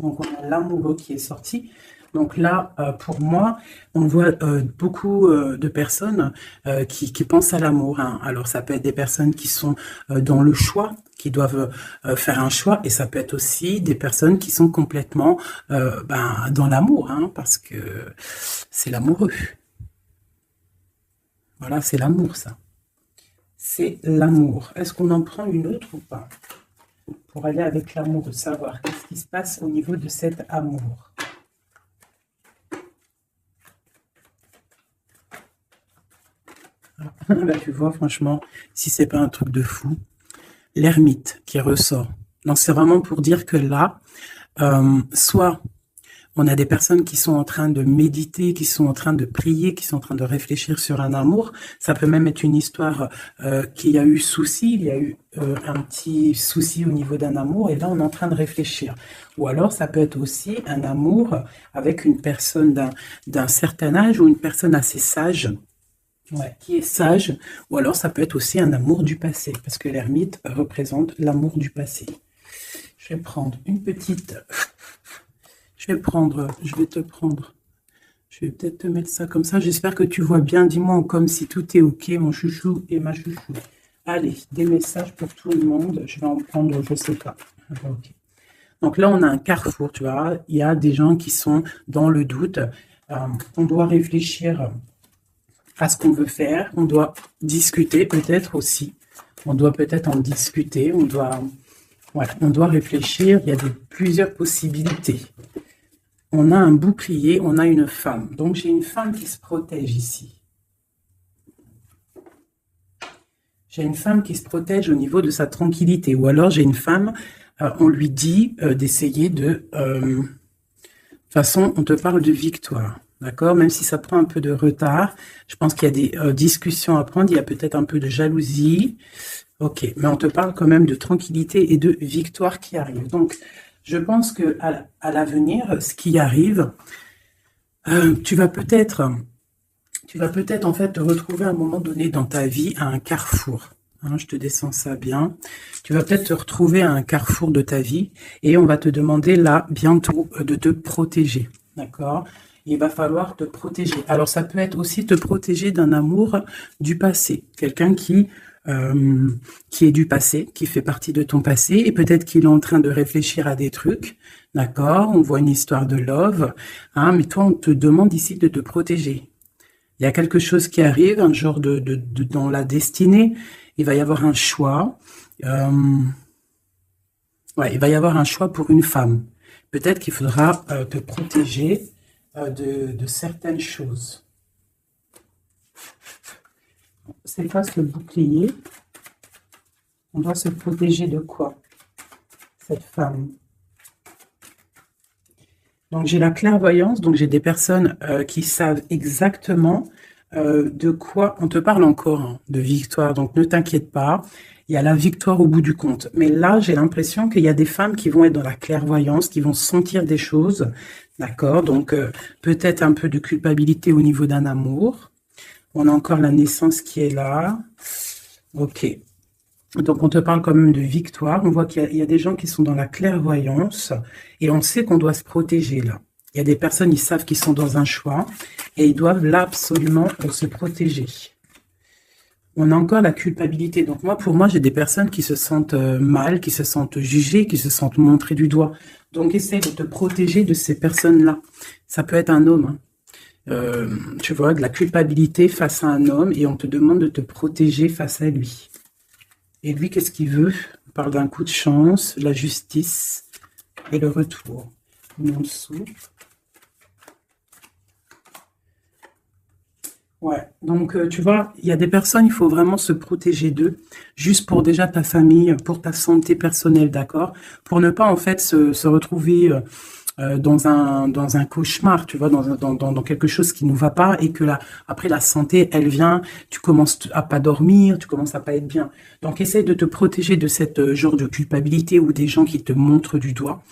Donc, on a l'amoureux qui est sorti. Donc là, pour moi, on voit beaucoup de personnes qui pensent à l'amour, hein. Alors, ça peut être des personnes qui sont dans le choix, qui doivent faire un choix, et ça peut être aussi des personnes qui sont complètement dans l'amour, hein, parce que c'est l'amoureux. Voilà, c'est l'amour, ça. C'est l'amour. Est-ce qu'on en prend une autre ou pas? Pour aller avec l'amour, de savoir qu'est-ce qui se passe au niveau de cet amour. Là, tu vois, franchement, si c'est pas un truc de fou, l'ermite qui ressort. Donc, c'est vraiment pour dire que là, soit on a des personnes qui sont en train de méditer, qui sont en train de prier, qui sont en train de réfléchir sur un amour. Ça peut même être une histoire qui a eu souci, il y a eu un petit souci au niveau d'un amour, et là, on est en train de réfléchir. Ou alors, ça peut être aussi un amour avec une personne d'un certain âge ou une personne assez sage. Ouais, qui est sage, ou alors ça peut être aussi un amour du passé, parce que l'ermite représente l'amour du passé. Je vais prendre une petite... je vais te prendre... Je vais peut-être te mettre ça comme ça. J'espère que tu vois bien. Dis-moi comme si tout est OK, mon chouchou et ma chouchou. Allez, des messages pour tout le monde. Je vais en prendre, je sais pas. Okay. Donc là, on a un carrefour, tu vois. Il y a des gens qui sont dans le doute. On doit réfléchir à ce qu'on veut faire, on doit discuter peut-être aussi, on doit peut-être en discuter, on doit réfléchir, il y a plusieurs possibilités. On a un bouclier, on a une femme, donc j'ai une femme qui se protège ici. J'ai une femme qui se protège au niveau de sa tranquillité, ou alors j'ai une femme, on lui dit d'essayer de... de toute façon, on te parle de victoire. D'accord? Même si ça prend un peu de retard, je pense qu'il y a des discussions à prendre, il y a peut-être un peu de jalousie. Ok, mais on te parle quand même de tranquillité et de victoire qui arrive. Donc, je pense que à l'avenir, ce qui arrive, tu vas peut-être en fait te retrouver à un moment donné dans ta vie à un carrefour. Hein, je te descends ça bien. Tu vas peut-être te retrouver à un carrefour de ta vie et on va te demander là bientôt de te protéger. D'accord? Il va falloir te protéger. Alors, ça peut être aussi te protéger d'un amour du passé. Quelqu'un qui est du passé, qui fait partie de ton passé, et peut-être qu'il est en train de réfléchir à des trucs. D'accord? On voit une histoire de love. Hein, mais toi, on te demande ici de te protéger. Il y a quelque chose qui arrive, un genre dans la destinée. Il va y avoir un choix. Il va y avoir un choix pour une femme. Peut-être qu'il faudra te protéger de certaines choses. C'est face le bouclier. On doit se protéger de quoi? Cette femme. Donc, j'ai la clairvoyance. Donc, j'ai des personnes qui savent exactement de quoi on te parle encore, hein, de victoire. Donc, ne t'inquiète pas. Il y a la victoire au bout du compte. Mais là, j'ai l'impression qu'il y a des femmes qui vont être dans la clairvoyance, qui vont sentir des choses. D'accord? Donc, peut-être un peu de culpabilité au niveau d'un amour. On a encore la naissance qui est là. Ok. Donc, on te parle quand même de victoire. On voit qu'il y a des gens qui sont dans la clairvoyance et on sait qu'on doit se protéger là. Il y a des personnes, ils savent qu'ils sont dans un choix et ils doivent là absolument se protéger. On a encore la culpabilité. Donc, pour moi, j'ai des personnes qui se sentent mal, qui se sentent jugées, qui se sentent montrées du doigt. Donc, essaye de te protéger de ces personnes-là. Ça peut être un homme, hein. Tu vois, de la culpabilité face à un homme et on te demande de te protéger face à lui. Et lui, qu'est-ce qu'il veut? On parle d'un coup de chance, la justice et le retour. En dessous. Ouais, donc tu vois, il y a des personnes, il faut vraiment se protéger d'eux, juste pour déjà ta famille, pour ta santé personnelle, d'accord? Pour ne pas en fait se retrouver dans un cauchemar, tu vois, dans quelque chose qui ne va pas et que après la santé, elle vient, tu commences à pas dormir, tu commences à pas être bien. Donc, essaye de te protéger de cette genre de culpabilité ou des gens qui te montrent du doigt.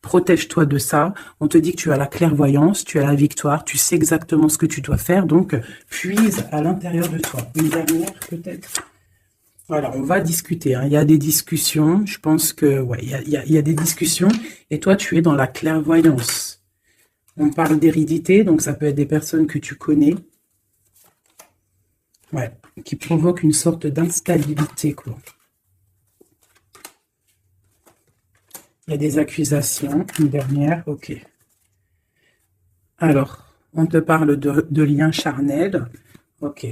Protège-toi de ça. On te dit que tu as la clairvoyance, tu as la victoire, tu sais exactement ce que tu dois faire. Donc, puise à l'intérieur de toi. Une dernière, peut-être. Voilà, on va discuter, hein. Il y a des discussions. Je pense que, ouais, il y a des discussions. Et toi, tu es dans la clairvoyance. On parle d'hérédité, donc ça peut être des personnes que tu connais. Ouais, qui provoquent une sorte d'instabilité, quoi. Il y a des accusations. Une dernière, ok. Alors, on te parle de liens charnels. Ok.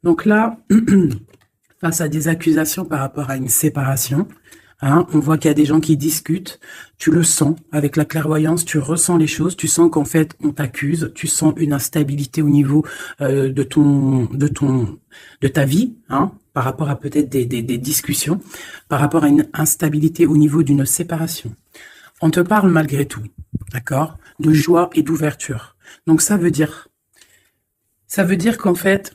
Donc là, face à des accusations par rapport à une séparation, hein, on voit qu'il y a des gens qui discutent, tu le sens, avec la clairvoyance, tu ressens les choses, tu sens qu'en fait, on t'accuse, tu sens une instabilité au niveau de ta vie, hein, par rapport à peut-être des discussions, par rapport à une instabilité au niveau d'une séparation. On te parle malgré tout, d'accord, de joie et d'ouverture. Donc ça veut dire qu'en fait,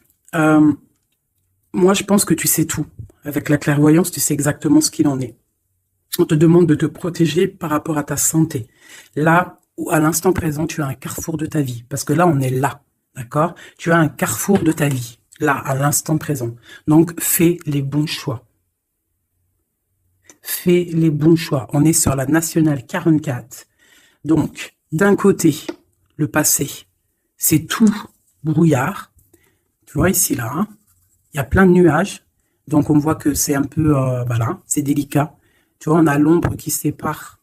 moi je pense que tu sais tout. Avec la clairvoyance, tu sais exactement ce qu'il en est. On te demande de te protéger par rapport à ta santé. Là, à l'instant présent, tu as un carrefour de ta vie. Parce que là, on est là, d'accord? Tu as un carrefour de ta vie, là, à l'instant présent. Donc, fais les bons choix. Fais les bons choix. On est sur la nationale 44. Donc, d'un côté, le passé, c'est tout brouillard. Tu vois ici, là, hein, il y a plein de nuages. Donc, on voit que c'est un peu, voilà, c'est délicat. Tu vois, on a l'ombre qui sépare.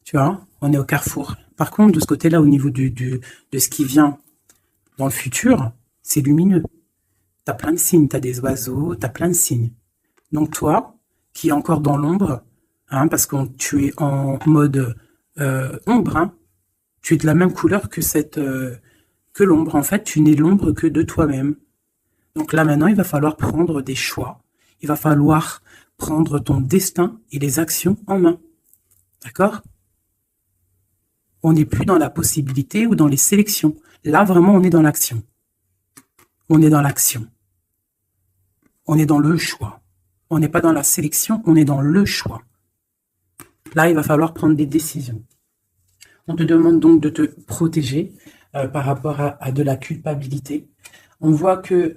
Tu vois, on est au carrefour. Par contre, de ce côté-là, au niveau de ce qui vient dans le futur, c'est lumineux. Tu as plein de signes, tu as des oiseaux, tu as plein de signes. Donc toi, qui es encore dans l'ombre, hein, parce que tu es en mode ombre, hein, tu es de la même couleur que que l'ombre. En fait, tu n'es l'ombre que de toi-même. Donc là, maintenant, il va falloir prendre des choix. Il va falloir prendre ton destin et les actions en main. D'accord? On n'est plus dans la possibilité ou dans les sélections. Là, vraiment, on est dans l'action. On est dans l'action. On est dans le choix. On n'est pas dans la sélection, on est dans le choix. Là, il va falloir prendre des décisions. On te demande donc de te protéger par rapport à de la culpabilité. On voit que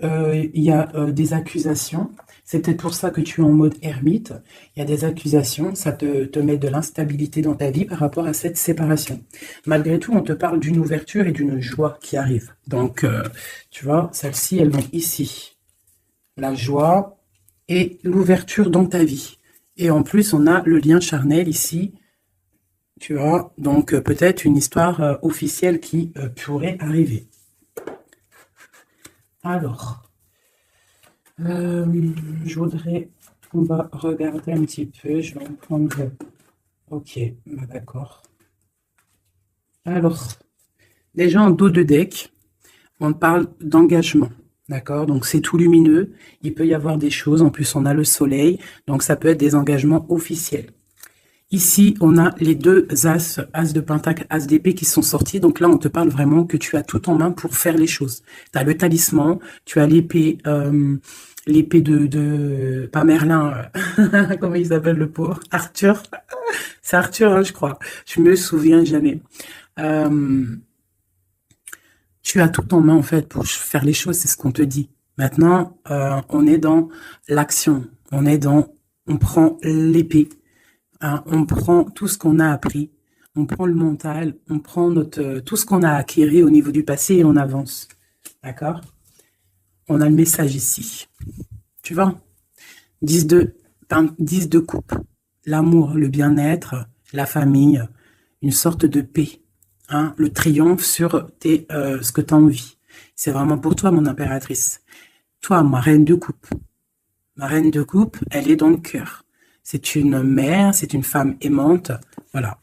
il y a des accusations. C'est peut-être pour ça que tu es en mode ermite. Il y a des accusations, ça te met de l'instabilité dans ta vie par rapport à cette séparation. Malgré tout, on te parle d'une ouverture et d'une joie qui arrive. Donc, tu vois, celles-ci, elles vont ici. La joie et l'ouverture dans ta vie. Et en plus, on a le lien charnel ici. Tu vois, donc peut-être une histoire officielle qui pourrait arriver. Alors, je voudrais, on va regarder un petit peu, je vais en prendre, ok, bah d'accord. Alors, déjà en dos de deck, on parle d'engagement, d'accord? Donc c'est tout lumineux, il peut y avoir des choses, en plus on a le soleil, donc ça peut être des engagements officiels. Ici, on a les deux as, as de pentacle, as d'épée qui sont sortis. Donc là, on te parle vraiment que tu as tout en main pour faire les choses. Tu as le talisman, tu as l'épée pas Merlin, comment il s'appelle le pauvre? Arthur. C'est Arthur, hein, je crois. Je me souviens jamais. Tu as tout en main, en fait, pour faire les choses, c'est ce qu'on te dit. Maintenant, on est dans l'action. On prend l'épée. Hein, on prend tout ce qu'on a appris, on prend le mental, on prend tout ce qu'on a acquis au niveau du passé et on avance. D'accord? On a le message ici. Tu vois? 10 de coupe. L'amour, le bien-être, la famille, une sorte de paix. Hein, le triomphe sur ce que tu as envie. C'est vraiment pour toi, mon impératrice. Toi, ma reine de coupe. Ma reine de coupe, elle est dans le cœur. C'est une mère, c'est une femme aimante, voilà.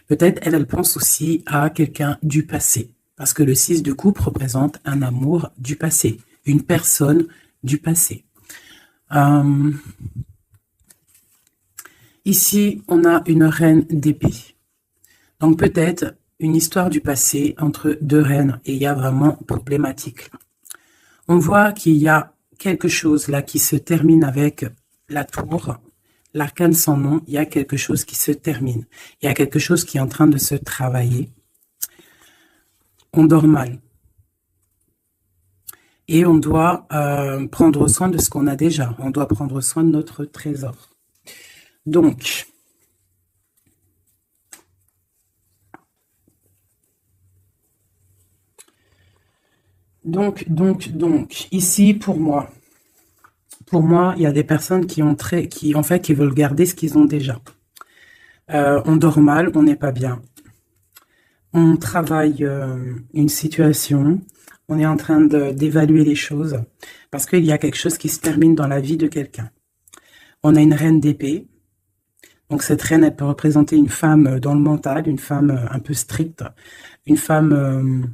Peut-être elle pense aussi à quelqu'un du passé, parce que le 6 de coupe représente un amour du passé, une personne du passé. Ici, on a une reine d'épée. Donc peut-être une histoire du passé entre deux reines, et il y a vraiment problématique. On voit qu'il y a quelque chose là qui se termine avec la tour. L'arcane sans nom, il y a quelque chose qui se termine. Il y a quelque chose qui est en train de se travailler. On dort mal. et on doit prendre soin de ce qu'on a déjà. On doit prendre soin de notre trésor. Donc, ici, pour moi, il y a des personnes qui qui veulent garder ce qu'ils ont déjà. On dort mal, on n'est pas bien. On travaille une situation, on est en train d'évaluer les choses, parce qu'il y a quelque chose qui se termine dans la vie de quelqu'un. On a une reine d'épée, donc cette reine, elle peut représenter une femme dans le mental, une femme un peu stricte, une femme...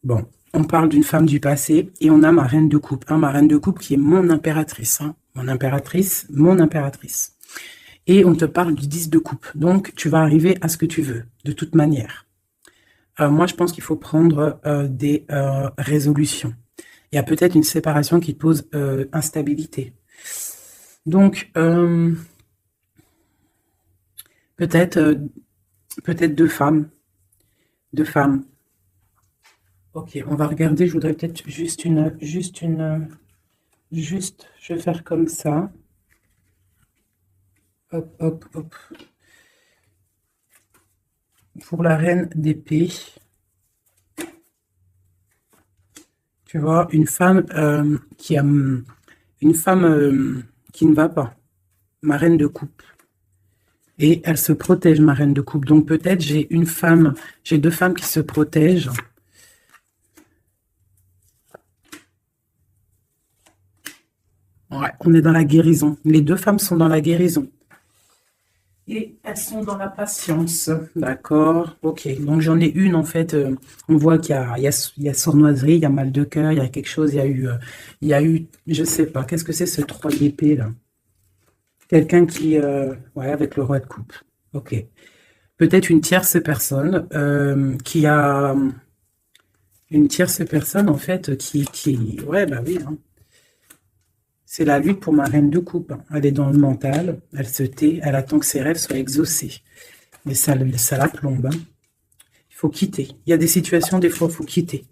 bon, on parle d'une femme du passé, et on a ma reine de coupe, ma reine de coupe qui est mon impératrice, mon impératrice. Et on te parle du 10 de coupe, donc tu vas arriver à ce que tu veux, de toute manière. Moi, je pense qu'il faut prendre des résolutions. Il y a peut-être une séparation qui te pose instabilité. Donc, peut-être deux femmes. Ok, on va regarder. Je voudrais peut-être je vais faire comme ça. Hop, hop, hop. Pour la reine d'épée, tu vois, une femme qui ne va pas, ma reine de coupe, et elle se protège, ma reine de coupe. Donc peut-être j'ai deux femmes qui se protègent. Ouais, on est dans la guérison. Les deux femmes sont dans la guérison. Et elles sont dans la patience, d'accord? Ok, donc j'en ai une en fait, on voit qu'il y a sournoiserie, il y a mal de cœur, il y a quelque chose, il y a eu, je sais pas, qu'est-ce que c'est ce 3 d'épée là? Quelqu'un qui, ouais, avec le roi de coupe, ok. Peut-être une tierce personne qui a, une tierce personne en fait ouais, bah oui, hein. C'est la lutte pour ma reine de coupe. Elle est dans le mental, elle se tait, elle attend que ses rêves soient exaucés. Mais ça la plombe. Hein. Il faut quitter. Il y a des situations, des fois, il faut quitter.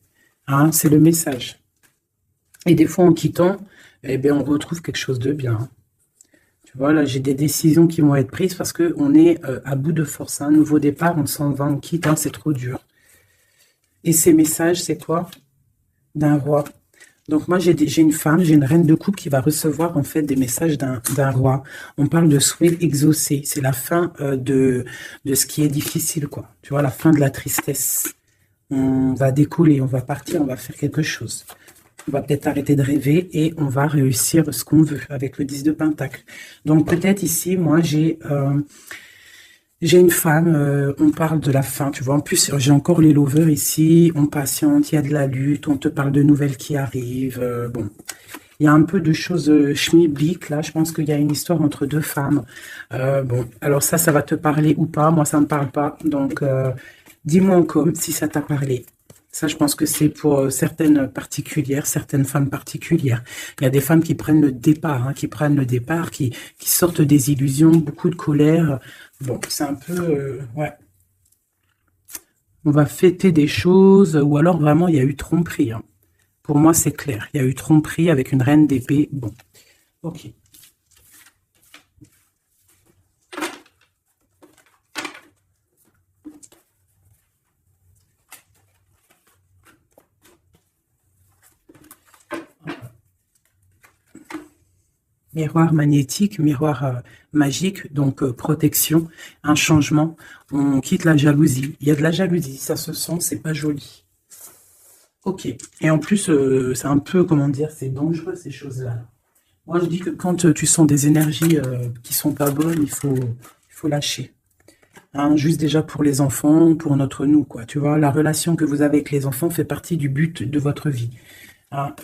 Hein, c'est le message. Et des fois, en quittant, eh bien, on retrouve quelque chose de bien. Hein. Tu vois, là, j'ai des décisions qui vont être prises parce qu'on est à bout de force. Un nouveau départ, on s'en va, on quitte, hein, c'est trop dur. Et ces messages, c'est quoi? D'un roi. Donc moi, j'ai une femme, j'ai une reine de coupe qui va recevoir en fait des messages d'un roi. On parle de souhait exaucé. C'est la fin de ce qui est difficile, quoi. Tu vois, la fin de la tristesse. On va découler, on va partir, on va faire quelque chose. On va peut-être arrêter de rêver et on va réussir ce qu'on veut avec le 10 de Pentacle. Donc peut-être ici, moi, j'ai une femme, on parle de la fin, tu vois. En plus, j'ai encore les lovers ici. On patiente, il y a de la lutte, on te parle de nouvelles qui arrivent. Bon, il y a un peu de choses schmilblick, là. Je pense qu'il y a une histoire entre deux femmes. Bon, alors ça va te parler ou pas. Moi, ça ne me parle pas. Donc, dis-moi en com si ça t'a parlé. Ça, je pense que c'est pour certaines femmes particulières. Il y a des femmes qui prennent le départ, hein, qui sortent des illusions, beaucoup de colère. Bon, c'est un peu... ouais. On va fêter des choses, ou alors vraiment, il y a eu tromperie. Hein. Pour moi, c'est clair. Il y a eu tromperie avec une reine d'épée. Bon, ok. Miroir magnétique, miroir magique, donc protection, un changement. On quitte la jalousie. Il y a de la jalousie, ça se sent, c'est pas joli. Ok. Et en plus, c'est un peu, comment dire, c'est dangereux ces choses-là. Moi, je dis que quand tu sens des énergies qui sont pas bonnes, il faut lâcher. Hein, juste déjà pour les enfants, pour notre nous, quoi. Tu vois, la relation que vous avez avec les enfants fait partie du but de votre vie. Hein,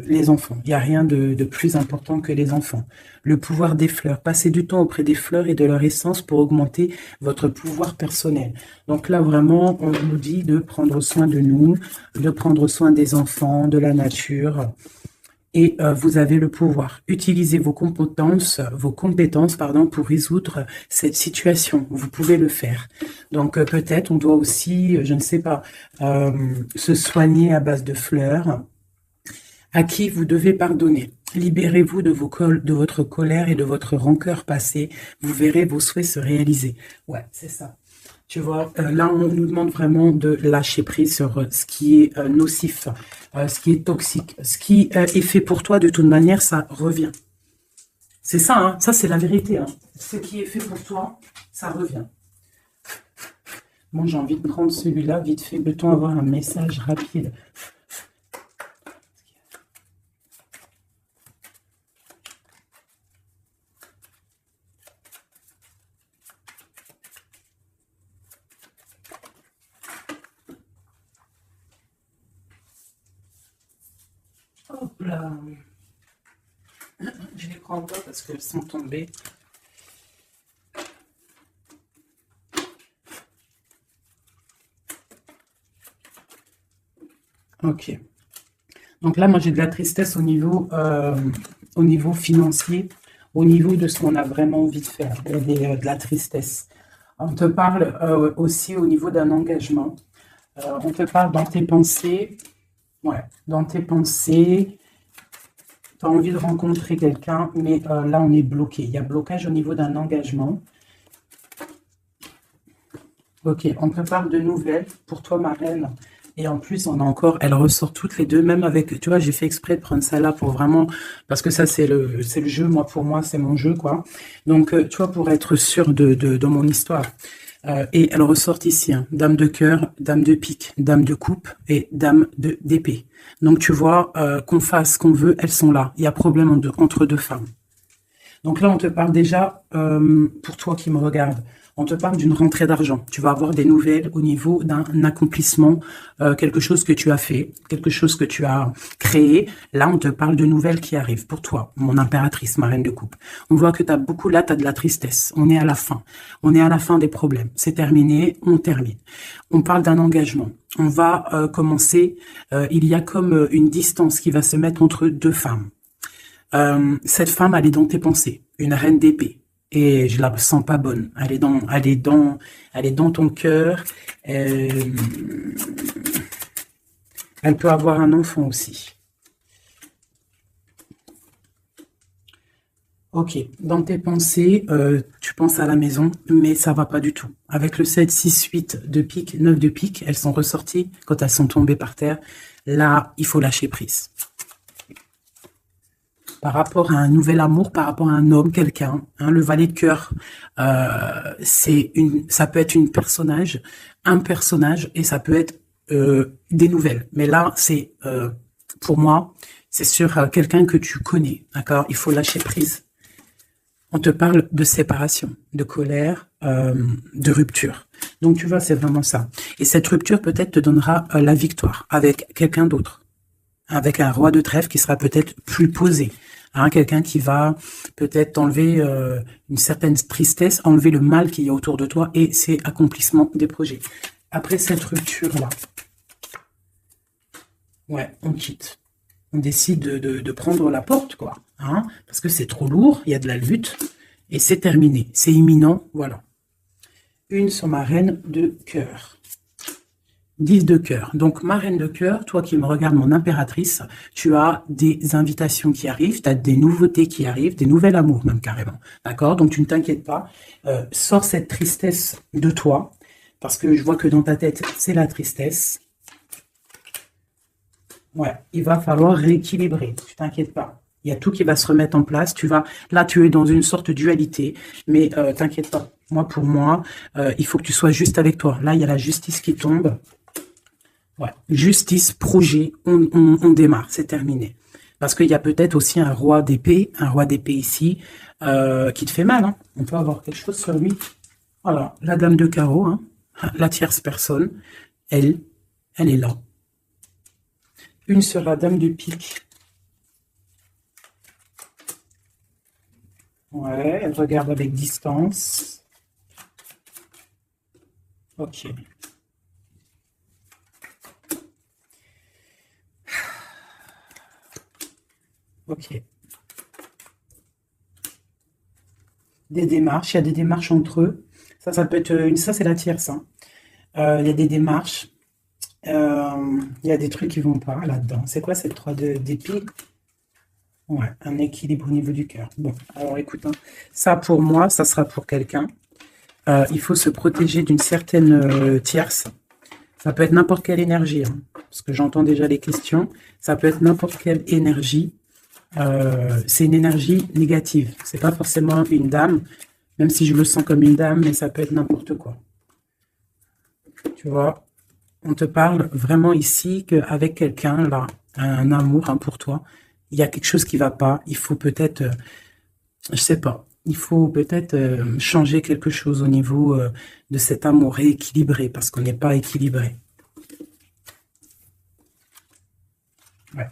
les enfants, il n'y a rien de plus important que les enfants. Le pouvoir des fleurs, passez du temps auprès des fleurs et de leur essence pour augmenter votre pouvoir personnel. Donc là, vraiment, on nous dit de prendre soin de nous, de prendre soin des enfants, de la nature. Et vous avez le pouvoir. Utilisez vos compétences, pour résoudre cette situation. Vous pouvez le faire. Donc peut-être on doit aussi, je ne sais pas, se soigner à base de fleurs. à qui vous devez pardonner. Libérez-vous de de votre colère et de votre rancœur passée. Vous verrez vos souhaits se réaliser. Ouais, c'est ça. Tu vois, là, on nous demande vraiment de lâcher prise sur ce qui est nocif, ce qui est toxique. Ce qui est fait pour toi, de toute manière, ça revient. C'est ça, hein, ça c'est la vérité. Hein. Ce qui est fait pour toi, ça revient. Moi, j'ai envie de prendre celui-là, vite fait. Peut-on avoir un message rapide? Hop là. Je les prends pas parce qu'elles sont tombées. Ok. Donc là, moi, j'ai de la tristesse au niveau financier, au niveau de ce qu'on a vraiment envie de faire. Il y a de la tristesse. On te parle aussi au niveau d'un engagement. On te parle dans tes pensées. Ouais, dans tes pensées, tu as envie de rencontrer quelqu'un, mais là, on est bloqué. Il y a blocage au niveau d'un engagement. Ok, on te parle de nouvelles pour toi, ma reine. Et en plus, on a encore, elles ressortent toutes les deux, même avec, tu vois, j'ai fait exprès de prendre ça là pour vraiment, parce que ça, c'est le jeu, moi, pour moi, c'est mon jeu, quoi. Donc, tu vois, pour être sûr de mon histoire. Et elles ressortent ici, hein, dame de cœur, dame de pique, dame de coupe et dame d'épée. Donc, tu vois, qu'on fasse ce qu'on veut, elles sont là. Il y a problème entre deux femmes. Donc là, on te parle déjà, pour toi qui me regarde, on te parle d'une rentrée d'argent. Tu vas avoir des nouvelles au niveau d'un accomplissement, quelque chose que tu as fait, quelque chose que tu as créé. Là, on te parle de nouvelles qui arrivent pour toi, mon impératrice, ma reine de coupe. On voit que tu as beaucoup, là, tu as de la tristesse. On est à la fin. On est à la fin des problèmes. C'est terminé, on termine. On parle d'un engagement. On va commencer, il y a comme une distance qui va se mettre entre deux femmes. Cette femme, elle est dans tes pensées, une reine d'épée. Et je la sens pas bonne. Elle est dans ton cœur. Elle peut avoir un enfant aussi. Ok, dans tes pensées, tu penses à la maison, mais ça va pas du tout. Avec le 7, 6, 8 de pique, 9 de pique, elles sont ressorties quand elles sont tombées par terre. Là, il faut lâcher prise. Par rapport à un nouvel amour, par rapport à un homme, quelqu'un, hein, le valet de cœur, ça peut être un personnage, et ça peut être des nouvelles. Mais là, c'est pour moi, c'est sur quelqu'un que tu connais, d'accord? Il faut lâcher prise. On te parle de séparation, de colère, de rupture. Donc tu vois, c'est vraiment ça. Et cette rupture peut-être te donnera la victoire avec quelqu'un d'autre, avec un roi de trèfle qui sera peut-être plus posé. Hein, quelqu'un qui va peut-être enlever une certaine tristesse, enlever le mal qu'il y a autour de toi et c'est accomplissement des projets. Après cette rupture-là, ouais, on quitte. On décide de prendre la porte, quoi. Hein, parce que c'est trop lourd, il y a de la lutte et c'est terminé. C'est imminent, voilà. Une sur ma reine de cœur. 10 de cœur. Donc, ma reine de cœur, toi qui me regardes, mon impératrice, tu as des invitations qui arrivent, tu as des nouveautés qui arrivent, des nouveaux amours même carrément. D'accord? Donc, tu ne t'inquiètes pas. Sors cette tristesse de toi, parce que je vois que dans ta tête, c'est la tristesse. Ouais, il va falloir rééquilibrer. Tu t'inquiètes pas. Il y a tout qui va se remettre en place. Là, tu es dans une sorte de dualité, mais t'inquiète pas. Moi, pour moi, il faut que tu sois juste avec toi. Là, il y a la justice qui tombe. Ouais. Justice, projet, on démarre, c'est terminé. Parce qu'il y a peut-être aussi un roi d'épée ici, qui te fait mal. Hein. On peut avoir quelque chose sur lui. Voilà, la dame de carreau, hein, la tierce personne, elle est là. Une sur la dame de pique. Ouais, elle regarde avec distance. Ok. Ok. Des démarches, il y a des démarches entre eux. Ça peut être ça c'est la tierce. Hein. Il y a des démarches. Il y a des trucs qui vont pas là-dedans. C'est quoi cette 3 d'épée? Ouais, un équilibre au niveau du cœur. Bon, alors écoute, hein, ça pour moi, ça sera pour quelqu'un. Il faut se protéger d'une certaine tierce. Ça peut être n'importe quelle énergie, hein, parce que j'entends déjà les questions. Ça peut être n'importe quelle énergie. C'est une énergie négative. C'est pas forcément une dame, même si je me sens comme une dame, mais ça peut être n'importe quoi. Tu vois, on te parle vraiment ici qu'avec quelqu'un, là, un amour hein, pour toi, il y a quelque chose qui va pas. Il faut peut-être, je sais pas, il faut peut-être changer quelque chose au niveau de cet amour rééquilibré, parce qu'on n'est pas équilibré. Ouais.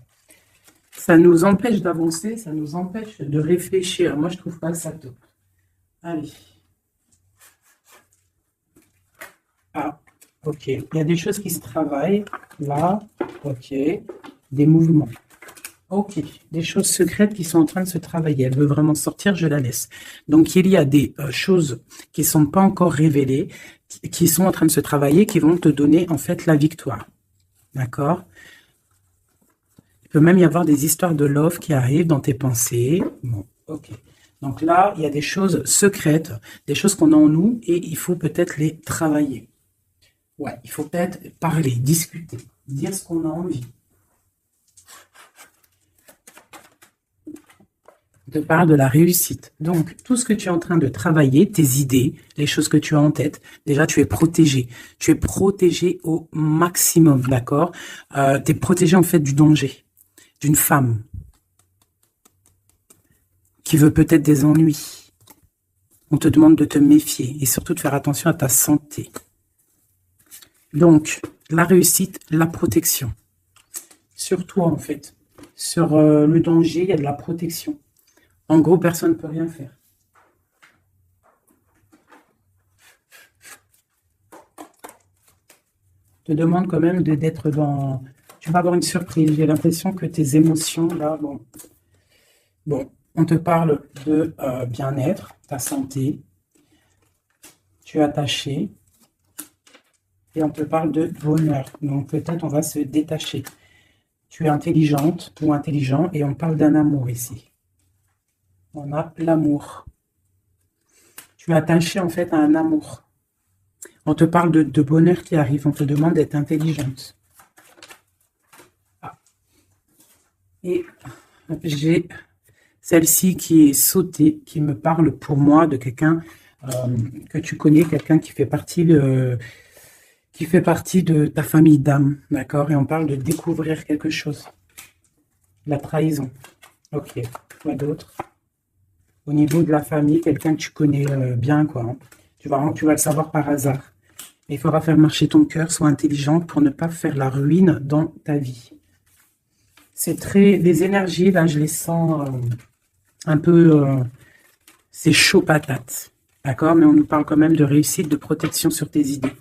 Ça nous empêche d'avancer, ça nous empêche de réfléchir. Moi, je trouve pas ça top. Allez. Ah, ok. Il y a des choses qui se travaillent. Là, ok. Des mouvements. Ok. Des choses secrètes qui sont en train de se travailler. Elle veut vraiment sortir, je la laisse. Donc, il y a des choses qui ne sont pas encore révélées, qui sont en train de se travailler, qui vont te donner en fait la victoire. D'accord? Il peut même y avoir des histoires de love qui arrivent dans tes pensées. Bon, ok. Donc là, il y a des choses secrètes, des choses qu'on a en nous et il faut peut-être les travailler. Ouais, il faut peut-être parler, discuter, dire ce qu'on a envie. On te parle de la réussite. Donc, tout ce que tu es en train de travailler, tes idées, les choses que tu as en tête, déjà, tu es protégé. Tu es protégé au maximum, d'accord? Tu es protégé, en fait, du danger, d'une femme qui veut peut-être des ennuis. On te demande de te méfier et surtout de faire attention à ta santé. Donc, la réussite, la protection. Sur toi, en fait. Sur le danger, il y a de la protection. En gros, personne ne peut rien faire. Je te demande quand même d'être dans... Tu vas avoir une surprise. J'ai l'impression que tes émotions, là, bon, on te parle de bien-être, ta santé. Tu es attaché. Et on te parle de bonheur. Donc peut-être on va se détacher. Tu es intelligente ou intelligent et on parle d'un amour ici. On a l'amour. Tu es attaché en fait à un amour. On te parle de bonheur qui arrive. On te demande d'être intelligente. Ah. Et j'ai celle-ci qui est sautée, qui me parle pour moi de quelqu'un que tu connais, quelqu'un qui fait partie de ta famille d'âme, d'accord? Et on parle de découvrir quelque chose. La trahison. Ok. Quoi d'autre? Au niveau de la famille, quelqu'un que tu connais bien, quoi. Hein. Tu vas le savoir par hasard. Mais il faudra faire marcher ton cœur, sois intelligente pour ne pas faire la ruine dans ta vie. C'est très... Les énergies, là, je les sens un peu... c'est chaud patate. D'accord? Mais on nous parle quand même de réussite, de protection sur tes idées.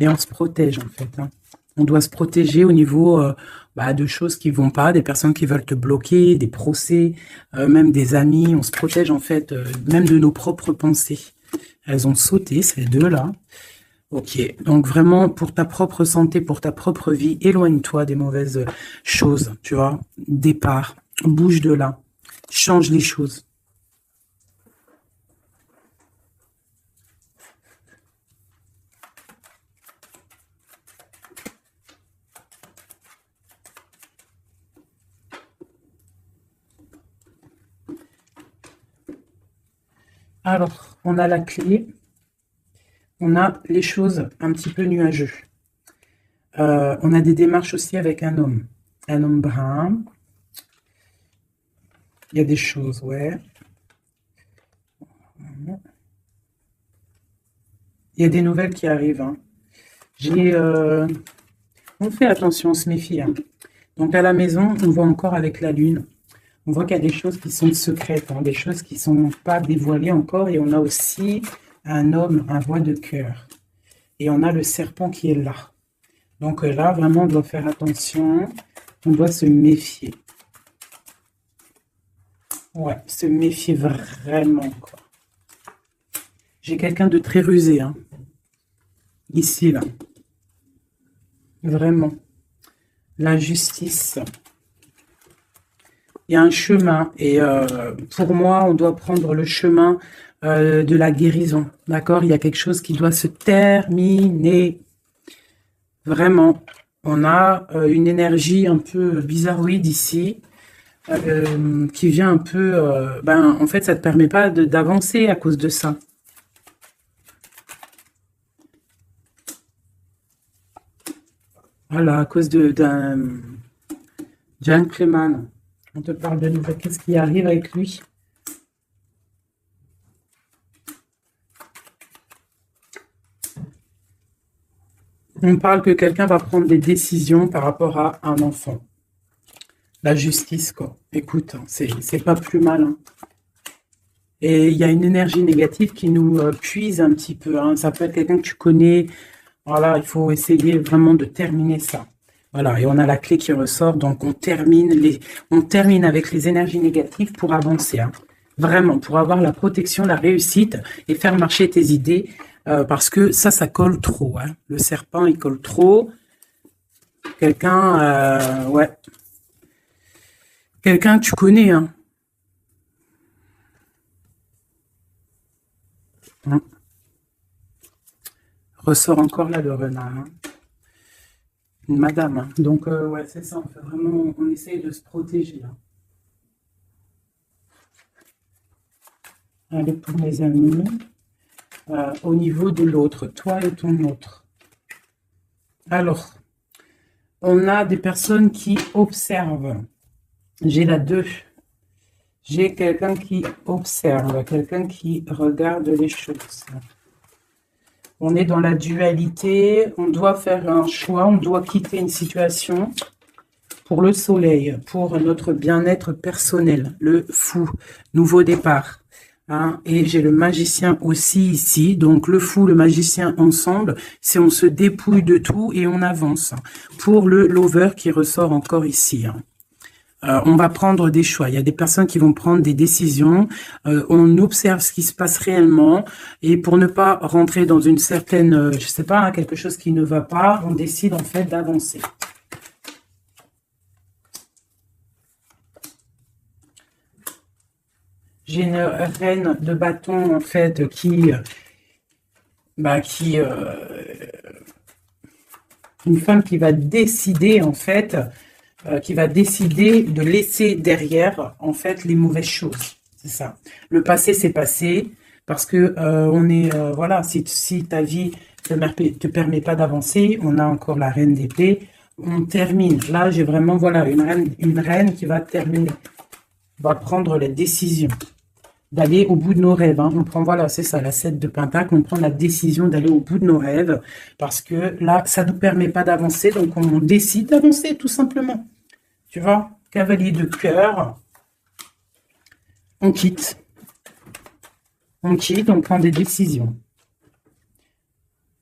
Mais on se protège, en fait. Hein. On doit se protéger au niveau de choses qui vont pas, des personnes qui veulent te bloquer, des procès, même des amis. On se protège, en fait, même de nos propres pensées. Elles ont sauté, ces deux-là. Ok, donc vraiment, pour ta propre santé, pour ta propre vie, éloigne-toi des mauvaises choses, tu vois. Départ, bouge de là, change les choses. Alors, on a la clé, on a les choses un petit peu nuageux. On a des démarches aussi avec un homme brun. Il y a des choses, ouais. Il y a des nouvelles qui arrivent. Hein. On fait attention, on se méfie. Hein. Donc à la maison, on voit encore avec la lune. On voit qu'il y a des choses qui sont secrètes, hein, des choses qui ne sont pas dévoilées encore. Et on a aussi un homme, un roi de cœur. Et on a le serpent qui est là. Donc là, vraiment, on doit faire attention. On doit se méfier. Ouais, se méfier vraiment, quoi. J'ai quelqu'un de très rusé, hein. Ici, là. vraiment. La justice. Il y a un chemin et pour moi, on doit prendre le chemin de la guérison. D'accord? Il y a quelque chose qui doit se terminer. Vraiment. On a une énergie un peu bizarroïde ici qui vient un peu... en fait, ça ne te permet pas d'avancer à cause de ça. Voilà, à cause d'un gentleman. On te parle de nouveau. Qu'est-ce qui arrive avec lui? On parle que quelqu'un va prendre des décisions par rapport à un enfant. La justice, quoi. Écoute, hein, c'est pas plus mal. Hein. Et il y a une énergie négative qui nous puise un petit peu. Hein. Ça peut être quelqu'un que tu connais. Voilà, il faut essayer vraiment de terminer ça. Voilà, et on a la clé qui ressort. Donc, on termine avec les énergies négatives pour avancer. Hein. Vraiment, pour avoir la protection, la réussite et faire marcher tes idées. Parce que ça colle trop. Hein. Le serpent, il colle trop. Quelqu'un, ouais. Quelqu'un que tu connais, hein. Ressort encore là le renard. Hein. Une madame. Hein. Donc, ouais, c'est ça. On fait vraiment, on essaye de se protéger. Là. Allez, pour mes amis. Au niveau de l'autre, toi et ton autre. Alors, on a des personnes qui observent. J'ai la 2. J'ai quelqu'un qui observe, quelqu'un qui regarde les choses. On est dans la dualité, on doit faire un choix, on doit quitter une situation pour le soleil, pour notre bien-être personnel, le fou, nouveau départ. Hein, et j'ai le magicien aussi ici, donc le fou, le magicien ensemble, c'est on se dépouille de tout et on avance. Pour le lover qui ressort encore ici. Hein. On va prendre des choix. Il y a des personnes qui vont prendre des décisions. On observe ce qui se passe réellement. Et pour ne pas rentrer dans une certaine, je sais pas, hein, quelque chose qui ne va pas, on décide en fait d'avancer. J'ai une reine de bâton en fait qui une femme qui va décider en fait de laisser derrière, en fait, les mauvaises choses. C'est ça. Le passé, c'est passé, parce que voilà, si ta vie te permet pas d'avancer, on a encore la reine d'épée, on termine. Là, j'ai vraiment, voilà, une reine qui va terminer, va prendre les décisions d'aller au bout de nos rêves. Hein. On prend, voilà, c'est ça, la 7 de Pentacle, on prend la décision d'aller au bout de nos rêves, parce que là, ça ne nous permet pas d'avancer, donc on décide d'avancer, tout simplement. Tu vois, cavalier de cœur, on quitte. On quitte, on prend des décisions.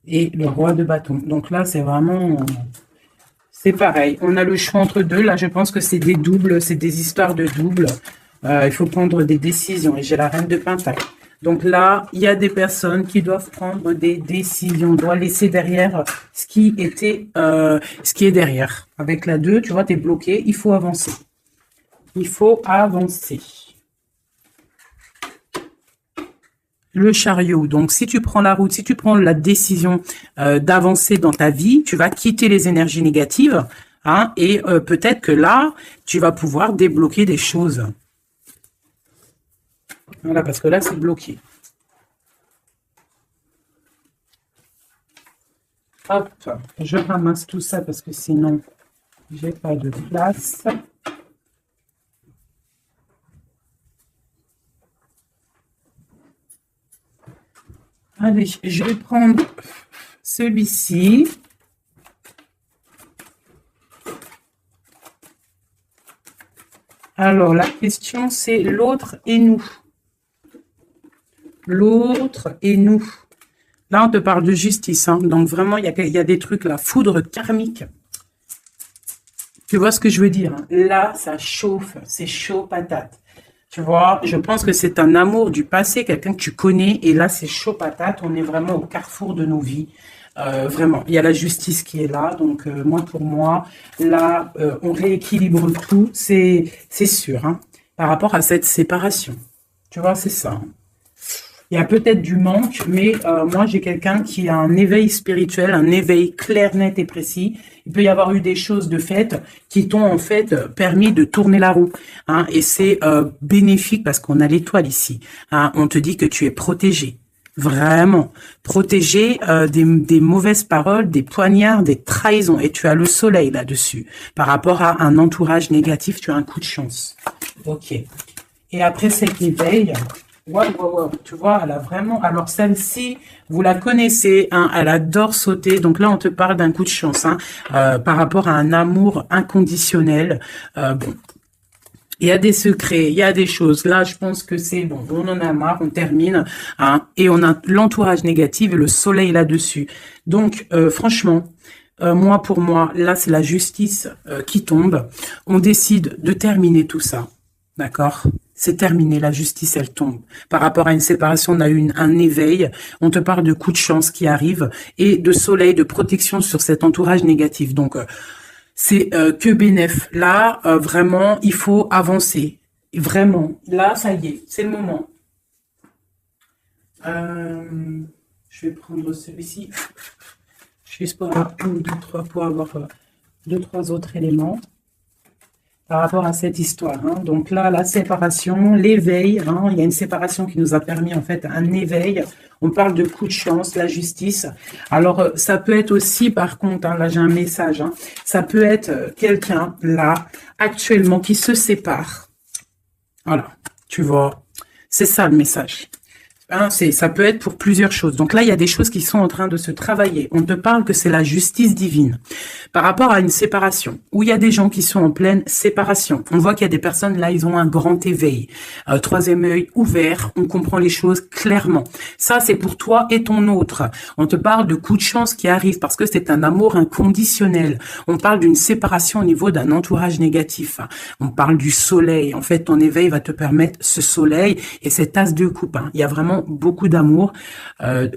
Et le roi de bâton. Donc là, c'est vraiment... C'est pareil. On a le choix entre deux. Là, je pense que c'est des doubles, c'est des histoires de doubles. Il faut prendre des décisions. Et j'ai la reine de Pentacle. Donc là, il y a des personnes qui doivent prendre des décisions. On doit laisser derrière ce qui est derrière. Avec la 2, tu vois, tu es bloqué. Il faut avancer. Il faut avancer. Le chariot. Donc, si tu prends la route, si tu prends la décision d'avancer dans ta vie, tu vas quitter les énergies négatives. Hein, et peut-être que là, tu vas pouvoir débloquer des choses. Voilà, parce que là, c'est bloqué. Hop, je ramasse tout ça parce que sinon, j'ai pas de place. Allez, je vais prendre celui-ci. Alors, la question, c'est l'autre et nous. L'autre et nous. Là, on te parle de justice. Hein. Donc, vraiment, il y a des trucs là. Foudre karmique. Tu vois ce que je veux dire? Hein. Là, ça chauffe. C'est chaud patate. Tu vois, je pense que c'est un amour du passé, quelqu'un que tu connais. Et là, c'est chaud patate. On est vraiment au carrefour de nos vies. Vraiment, il y a la justice qui est là. Donc, moi, pour moi, là, on rééquilibre tout, c'est sûr, hein, par rapport à cette séparation. Tu vois, c'est ça. Il y a peut-être du manque, mais moi, j'ai quelqu'un qui a un éveil spirituel, un éveil clair, net et précis. Il peut y avoir eu des choses de fait qui t'ont en fait permis de tourner la roue. Hein, et c'est bénéfique parce qu'on a l'étoile ici. Hein, on te dit que tu es protégé. Vraiment. Protégé des mauvaises paroles, des poignards, des trahisons. Et tu as le soleil là-dessus. Par rapport à un entourage négatif, tu as un coup de chance. Ok. Et après cet éveil... Ouais, tu vois, elle a vraiment... Alors, celle-ci, vous la connaissez, hein, elle adore sauter. Donc là, on te parle d'un coup de chance, hein, par rapport à un amour inconditionnel. Bon, il y a des secrets, il y a des choses. Là, je pense que c'est bon, on en a marre, on termine, hein, et on a l'entourage négatif et le soleil là-dessus. Donc, franchement... moi, pour moi, là, c'est la justice qui tombe. On décide de terminer tout ça. D'accord? C'est terminé, la justice, elle tombe. Par rapport à une séparation, on a eu un éveil. On te parle de coups de chance qui arrivent et de soleil, de protection sur cet entourage négatif. Donc, c'est que bénef. Là, vraiment, il faut avancer. Vraiment. Là, ça y est, c'est le moment. Je vais prendre celui-ci. Juste pour avoir deux, trois autres éléments par rapport à cette histoire. Hein. Donc là, la séparation, l'éveil, hein, il y a une séparation qui nous a permis en fait un éveil. On parle de coup de chance, la justice. Alors, ça peut être aussi, par contre, hein, là j'ai un message, hein, ça peut être quelqu'un, là, actuellement, qui se sépare. Voilà, tu vois, c'est ça le message. Hein, ça peut être pour plusieurs choses. Donc là, il y a des choses qui sont en train de se travailler. On te parle que c'est la justice divine. Par rapport à une séparation, où il y a des gens qui sont en pleine séparation. On voit qu'il y a des personnes, là, ils ont un grand éveil. Troisième œil ouvert, on comprend les choses clairement. Ça, c'est pour toi et ton autre. On te parle de coups de chance qui arrivent parce que c'est un amour inconditionnel. On parle d'une séparation au niveau d'un entourage négatif. On parle du soleil. En fait, ton éveil va te permettre ce soleil et cet as de coupe. Hein. Il y a vraiment beaucoup d'amour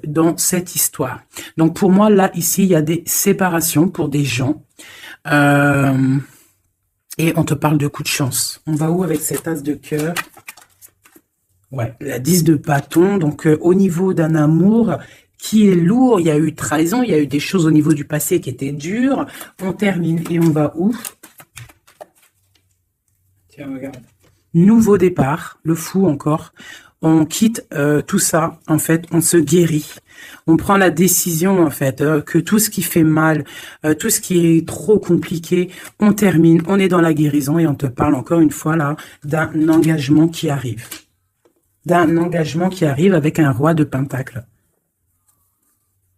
dans cette histoire. Donc pour moi, là, ici, il y a des séparations pour des gens. Et on te parle de coup de chance. On va où avec cet as de cœur? Ouais, la 10 de bâton. Donc au niveau d'un amour qui est lourd, il y a eu trahison, il y a eu des choses au niveau du passé qui étaient dures. On termine et on va où? Tiens, regarde. Nouveau départ, le fou encore. On quitte tout ça, en fait, on se guérit. On prend la décision, en fait, que tout ce qui fait mal, tout ce qui est trop compliqué, on termine, on est dans la guérison et on te parle encore une fois, là, d'un engagement qui arrive. D'un engagement qui arrive avec un roi de pentacle.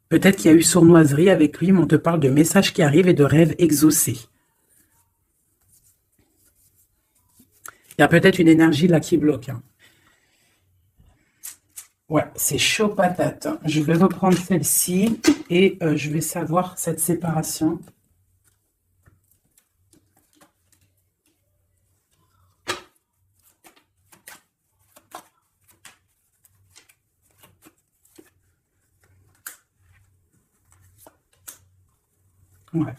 Peut-être qu'il y a eu sournoiserie avec lui, mais on te parle de messages qui arrivent et de rêves exaucés. Il y a peut-être une énergie là qui bloque, hein. Ouais, c'est chaud patate. Je vais reprendre celle-ci et je vais savoir cette séparation. Ouais.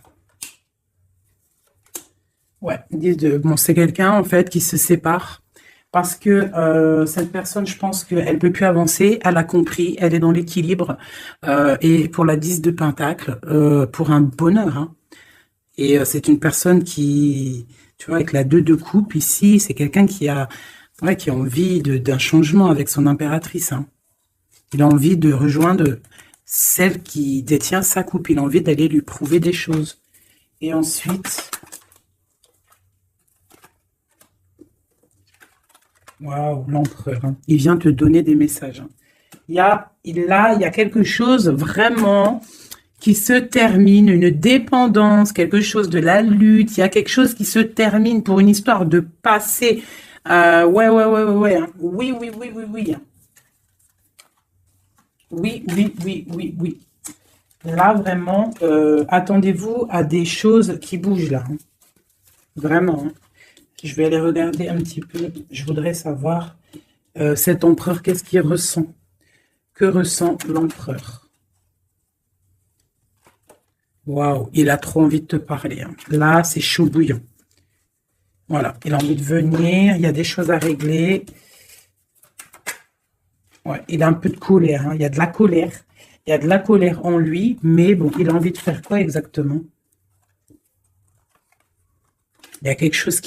Ouais, bon, c'est quelqu'un en fait qui se sépare. Parce que cette personne, je pense qu'elle peut plus avancer, elle a compris, elle est dans l'équilibre, et pour la 10 de Pentacle, pour un bonheur. Hein. Et c'est une personne qui, tu vois, avec la 2 de coupe ici, c'est quelqu'un qui a envie d'un changement avec son impératrice. Hein. Il a envie de rejoindre celle qui détient sa coupe, il a envie d'aller lui prouver des choses. Et ensuite... Waouh, l'empereur. Hein. Il vient te donner des messages. Hein. Il y a quelque chose vraiment qui se termine, une dépendance, quelque chose de la lutte. Il y a quelque chose qui se termine pour une histoire de passé. Ouais. Hein. Oui. Oui. Là, vraiment, attendez-vous à des choses qui bougent là. Hein. Vraiment. Hein. Je vais aller regarder un petit peu. Je voudrais savoir cet empereur, qu'est-ce qu'il ressent? Que ressent l'empereur? Waouh, il a trop envie de te parler, hein. Là, c'est chaud bouillant. Voilà, il a envie de venir, il y a des choses à régler. Ouais, il a un peu de colère, hein. Il y a de la colère. Il y a de la colère en lui, mais bon, il a envie de faire quoi exactement? Il y a quelque chose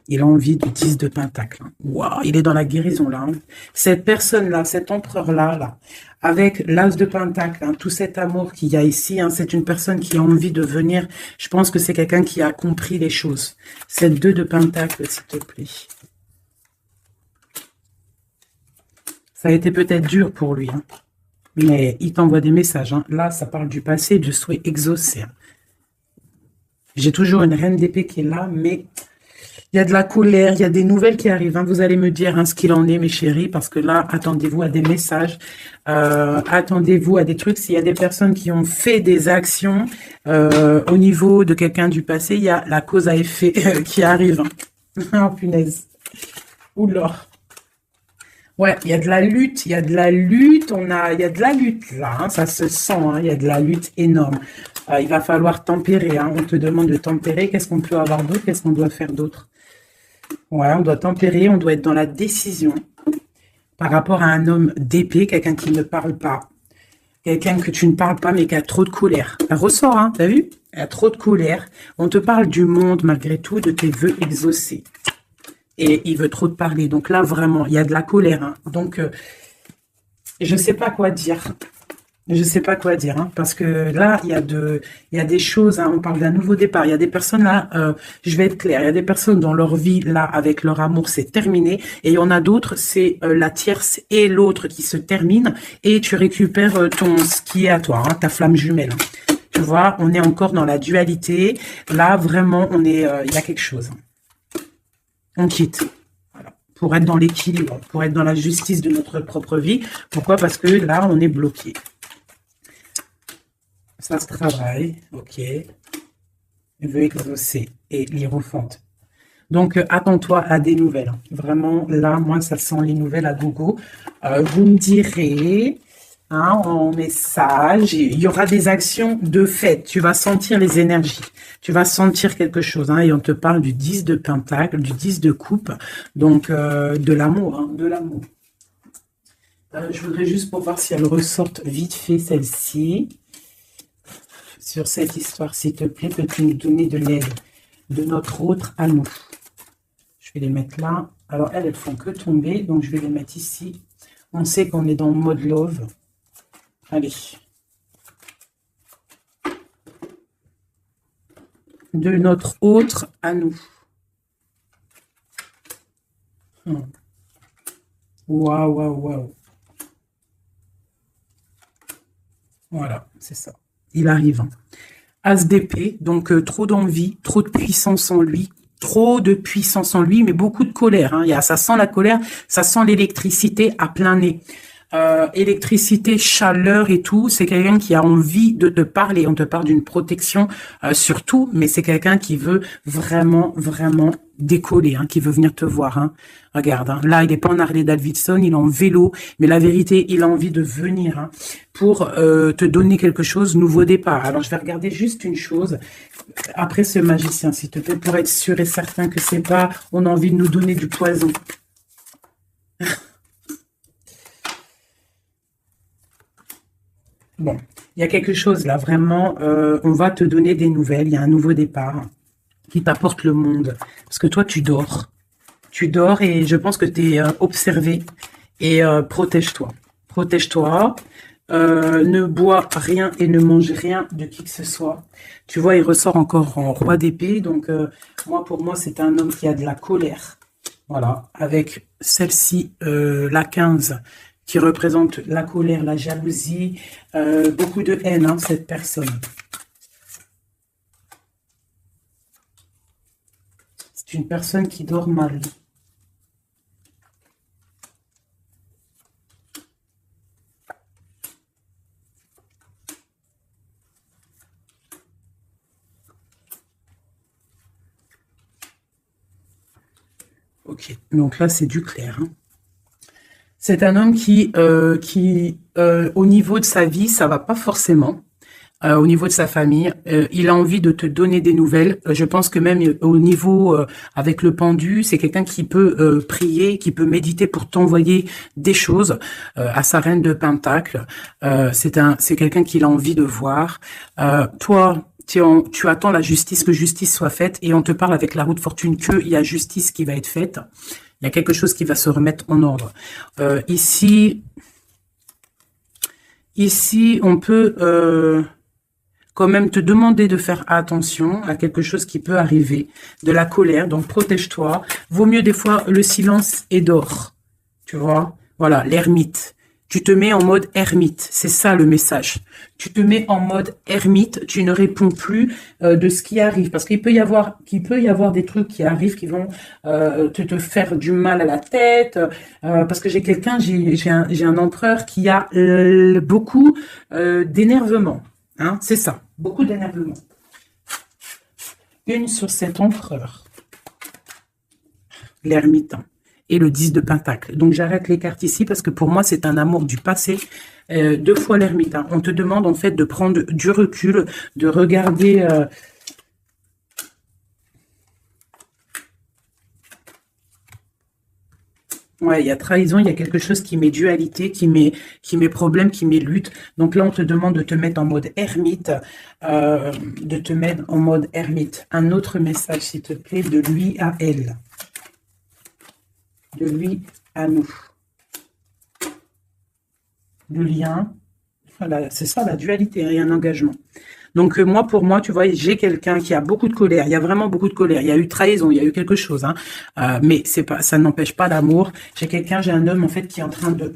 il a envie du 10 de pentacle, hein. Waouh, il est dans la guérison là, hein. Cette personne-là, cet empereur-là, là, avec l'as de pentacle, hein, tout cet amour qu'il y a ici, hein, c'est une personne qui a envie de venir. Je pense que c'est quelqu'un qui a compris les choses. Cette 2 de pentacle, s'il te plaît. Ça a été peut-être dur pour lui, hein, mais il t'envoie des messages, hein. Là, ça parle du passé, du souhait exaucé, hein. J'ai toujours une reine d'épée qui est là, mais il y a de la colère, il y a des nouvelles qui arrivent, hein. Vous allez me dire, hein, ce qu'il en est, mes chéris, parce que là, attendez-vous à des messages, attendez-vous à des trucs. S'il y a des personnes qui ont fait des actions au niveau de quelqu'un du passé, il y a la cause à effet qui arrive, hein. Oh, punaise. Oula. Ouais, il y a de la lutte, il y a de la lutte, il y a de la lutte là, hein, ça se sent, hein, il y a de la lutte énorme. Il va falloir tempérer, hein, on te demande de tempérer, qu'est-ce qu'on peut avoir d'autre, qu'est-ce qu'on doit faire d'autre? Ouais, on doit tempérer, on doit être dans la décision par rapport à un homme d'épée, quelqu'un qui ne parle pas, quelqu'un que tu ne parles pas mais qui a trop de colère. Elle ressort, hein, t'as vu? Elle a trop de colère. On te parle du monde malgré tout, de tes vœux exaucés. Et il veut trop te parler. Donc là, vraiment, il y a de la colère, hein. Donc, je ne sais pas quoi dire. Je ne sais pas quoi dire, hein, parce que là, il y a des choses, hein, on parle d'un nouveau départ. Il y a des personnes là, je vais être claire, il y a des personnes dans leur vie, là, avec leur amour, c'est terminé. Et il y en a d'autres, c'est la tierce et l'autre qui se terminent. Et tu récupères ce qui est à toi, hein, ta flamme jumelle, hein. Tu vois, on est encore dans la dualité. Là, vraiment, il y a quelque chose, hein. On quitte. Voilà. Pour être dans l'équilibre, pour être dans la justice de notre propre vie. Pourquoi? Parce que là, on est bloqué. Ça se travaille, ok. Je veux exaucer et l'hiérophante. Donc, attends-toi à des nouvelles, hein. Vraiment, là, moi, ça sent les nouvelles à gogo. Vous me direz, hein, en message, il y aura des actions de fait. Tu vas sentir les énergies. Tu vas sentir quelque chose, hein, et on te parle du 10 de pentacle, du 10 de coupe, donc de l'amour, hein, de l'amour. Je voudrais juste pour voir si elle ressorte vite fait celle-ci. Sur cette histoire, s'il te plaît, peux-tu nous donner de l'aide de notre autre à nous? Je vais les mettre là. Alors, elles font que tomber, donc je vais les mettre ici. On sait qu'on est dans le mode love. Allez. De notre autre à nous. Waouh, waouh, waouh. Voilà, c'est ça. Il arrive, hein. As d'épée, donc trop d'envie, trop de puissance en lui, mais beaucoup de colère, hein. Ça sent la colère, ça sent l'électricité à plein nez. Électricité, chaleur et tout, c'est quelqu'un qui a envie de te parler. On te parle d'une protection surtout, mais c'est quelqu'un qui veut vraiment, vraiment décoller, hein, qui veut venir te voir, hein. Regarde, hein, là, il n'est pas en Harley Davidson, il est en vélo, mais la vérité, il a envie de venir, hein, pour te donner quelque chose, nouveau départ. Alors, je vais regarder juste une chose après ce magicien, s'il te plaît, pour être sûr et certain que c'est pas, on a envie de nous donner du poison. Bon, il y a quelque chose là, vraiment, on va te donner des nouvelles, il y a un nouveau départ qui t'apporte le monde. Parce que toi, tu dors. Tu dors et je pense que tu es observé. Et protège-toi. Protège-toi. Ne bois rien et ne mange rien de qui que ce soit. Tu vois, il ressort encore en roi d'épée. Donc, pour moi, c'est un homme qui a de la colère. Voilà, avec celle-ci, la 15, qui représente la colère, la jalousie, beaucoup de haine, hein, cette personne. C'est une personne qui dort mal. Ok, donc là, c'est du clair, hein. C'est un homme qui au niveau de sa vie, ça va pas forcément. au niveau de sa famille. Il a envie de te donner des nouvelles. Je pense que même au niveau avec le pendu, c'est quelqu'un qui peut prier, qui peut méditer pour t'envoyer des choses à sa reine de Pentacle. C'est quelqu'un qu'il a envie de voir. Toi, tu attends la justice, que justice soit faite, et on te parle avec la roue de fortune qu'il y a justice qui va être faite. Il y a quelque chose qui va se remettre en ordre. Ici, on peut quand même te demander de faire attention à quelque chose qui peut arriver, de la colère, donc protège-toi. Vaut mieux des fois le silence est d'or, tu vois. Voilà, l'ermite. Tu te mets en mode ermite, c'est ça le message. Tu te mets en mode ermite, tu ne réponds plus de ce qui arrive, parce qu'il peut y avoir des trucs qui arrivent qui vont te faire du mal à la tête, parce que j'ai un empereur qui a beaucoup d'énervement, hein, c'est ça, beaucoup d'énervement. Une sur cet empereur, l'ermitain. Et le 10 de Pentacle. Donc, j'arrête les cartes ici parce que pour moi, c'est un amour du passé. 2 fois l'ermite. On te demande en fait de prendre du recul, de regarder... Ouais, il y a trahison, il y a quelque chose qui met dualité, qui met problème, qui met lutte. Donc là, on te demande de te mettre en mode ermite, Un autre message, s'il te plaît, de lui à elle. De lui à nous. Le lien, voilà, c'est ça la dualité et un engagement. Donc moi, pour moi, tu vois, j'ai quelqu'un qui a beaucoup de colère. Il y a vraiment beaucoup de colère. Il y a eu trahison, il y a eu quelque chose, hein. Mais c'est pas, ça n'empêche pas l'amour. J'ai un homme en fait qui est en train de...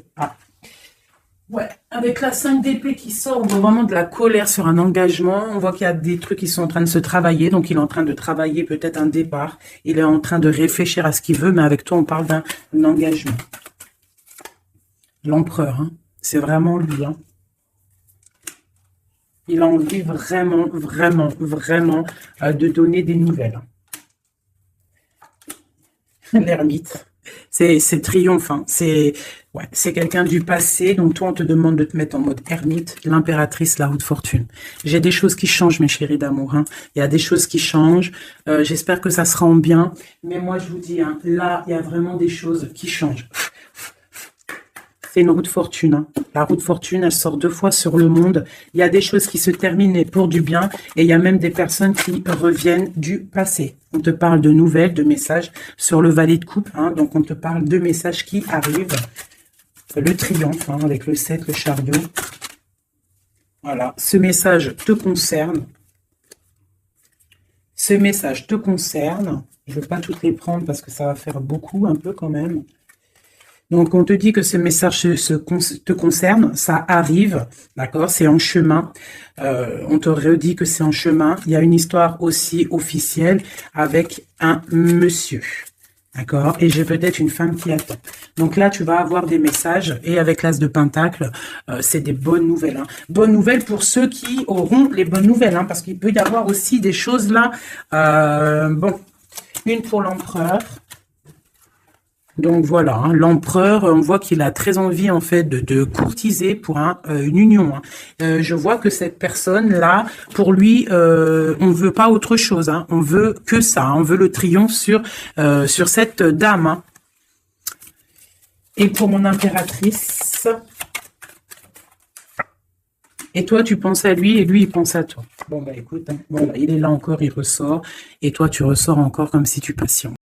Ouais, avec la 5 d'épée qui sort, on voit vraiment de la colère sur un engagement. On voit qu'il y a des trucs qui sont en train de se travailler. Donc, il est en train de travailler peut-être un départ. Il est en train de réfléchir à ce qu'il veut. Mais avec toi, on parle d'un engagement. L'empereur, hein, c'est vraiment lui. Hein. Il a envie vraiment, vraiment, vraiment de donner des nouvelles. L'ermite. C'est triomphe, hein. C'est quelqu'un du passé, donc toi on te demande de te mettre en mode ermite, l'impératrice, la roue de fortune. J'ai des choses qui changent, mes chéris d'amour, hein. Il y a des choses qui changent, j'espère que ça sera en bien, mais moi je vous dis, hein, là il y a vraiment des choses qui changent. C'est une roue de fortune, hein. La roue de fortune, elle sort 2 fois sur le monde. Il y a des choses qui se terminent pour du bien et il y a même des personnes qui reviennent du passé. On te parle de nouvelles, de messages sur le valet de coupe, hein. Donc on te parle de messages qui arrivent. Le triomphe, hein, avec le 7, le chariot. Voilà, ce message te concerne. Ce message te concerne. Je ne vais pas toutes les prendre parce que ça va faire beaucoup, un peu quand même. Donc, on te dit que ce message te concerne, ça arrive, d'accord, c'est en chemin. On te redit que c'est en chemin. Il y a une histoire aussi officielle avec un monsieur, d'accord, et j'ai peut-être une femme qui attend. Donc là, tu vas avoir des messages, et avec l'As de Pentacle, c'est des bonnes nouvelles. Hein. Bonnes nouvelles pour ceux qui auront les bonnes nouvelles, hein, parce qu'il peut y avoir aussi des choses là. Bon, une pour l'empereur. Donc voilà, hein, l'empereur, on voit qu'il a très envie en fait de courtiser pour une union. Hein. Je vois que cette personne-là, pour lui, on veut pas autre chose. Hein. On veut que ça. Hein. On veut le triomphe sur cette dame. Hein. Et pour mon impératrice, et toi tu penses à lui et lui il pense à toi. Bon bah écoute, hein, bon, bah, il est là encore, il ressort, et toi tu ressors encore comme si tu patientes.